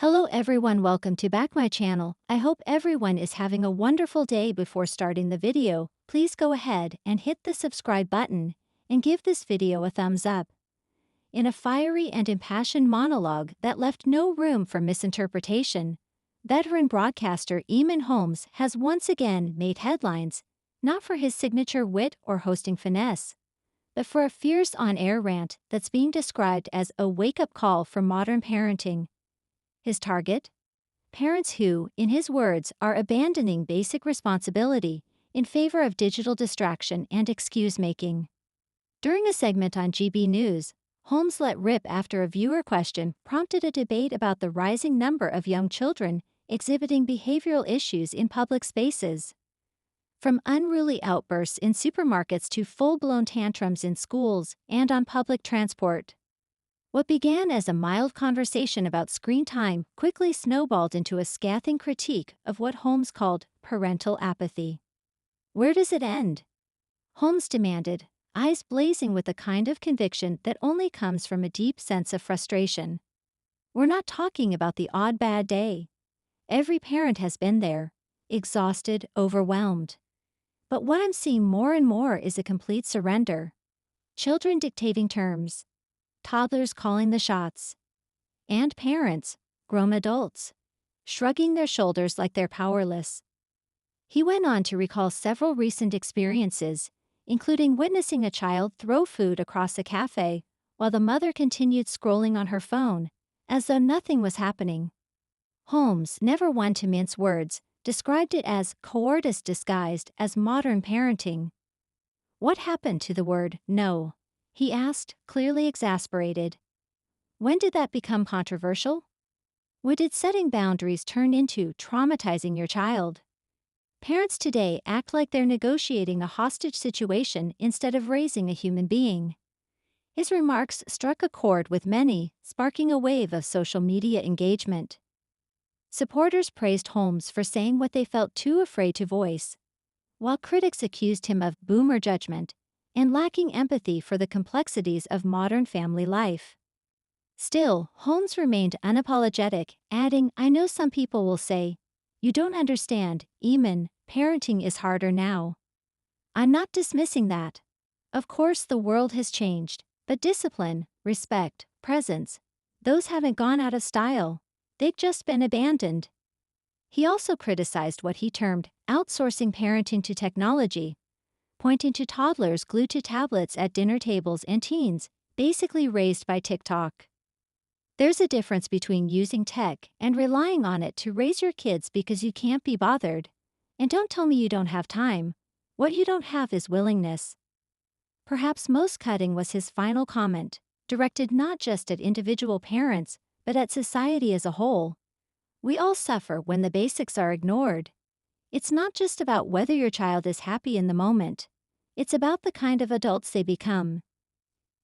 Hello everyone, welcome to back my channel. I hope everyone is having a wonderful day. Before starting the video, please go ahead and hit the subscribe button and give this video a thumbs up. In a fiery and impassioned monologue that left no room for misinterpretation, veteran broadcaster Eamonn Holmes has once again made headlines, not for his signature wit or hosting finesse, but for a fierce on-air rant that's being described as a wake-up call for modern parenting. His target? Parents who, in his words, are abandoning basic responsibility in favor of digital distraction and excuse-making. During a segment on GB News, Holmes let rip after a viewer question prompted a debate about the rising number of young children exhibiting behavioral issues in public spaces. From unruly outbursts in supermarkets to full-blown tantrums in schools and on public transport. What began as a mild conversation about screen time quickly snowballed into a scathing critique of what Holmes called parental apathy. Where does it end? Holmes demanded, eyes blazing with the kind of conviction that only comes from a deep sense of frustration. We're not talking about the odd bad day. Every parent has been there, exhausted, overwhelmed. But what I'm seeing more and more is a complete surrender. Children dictating terms. Toddlers calling the shots. And parents, grown adults, shrugging their shoulders like they're powerless. He went on to recall several recent experiences, including witnessing a child throw food across a cafe while the mother continued scrolling on her phone, as though nothing was happening. Holmes, never one to mince words, described it as cowardice disguised as modern parenting. What happened to the word no? He asked, clearly exasperated. When did that become controversial? When did setting boundaries turn into traumatizing your child? Parents today act like they're negotiating a hostage situation instead of raising a human being. His remarks struck a chord with many, sparking a wave of social media engagement. Supporters praised Holmes for saying what they felt too afraid to voice, while critics accused him of boomer judgment and lacking empathy for the complexities of modern family life. Still, Holmes remained unapologetic, adding, I know some people will say, you don't understand, Eamonn, parenting is harder now. I'm not dismissing that. Of course the world has changed, but discipline, respect, presence, those haven't gone out of style. They've just been abandoned. He also criticized what he termed outsourcing parenting to technology, pointing to toddlers glued to tablets at dinner tables and teens, basically raised by TikTok. There's a difference between using tech and relying on it to raise your kids because you can't be bothered. And don't tell me you don't have time. What you don't have is willingness. Perhaps most cutting was his final comment, directed not just at individual parents, but at society as a whole. We all suffer when the basics are ignored. It's not just about whether your child is happy in the moment. It's about the kind of adults they become.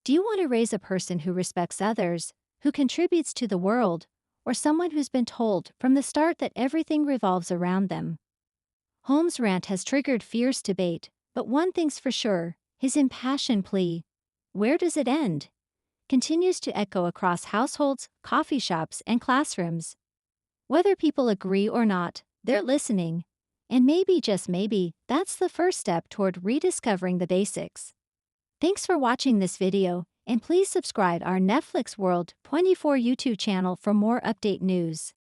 Do you want to raise a person who respects others, who contributes to the world, or someone who's been told from the start that everything revolves around them? Holmes' rant has triggered fierce debate, but one thing's for sure, his impassioned plea, where does it end? Continues to echo across households, coffee shops, and classrooms. Whether people agree or not, they're listening. And maybe, just maybe, that's the first step toward rediscovering the basics. Thanks for watching this video, and please subscribe our Netflix World 24 YouTube channel for more update news.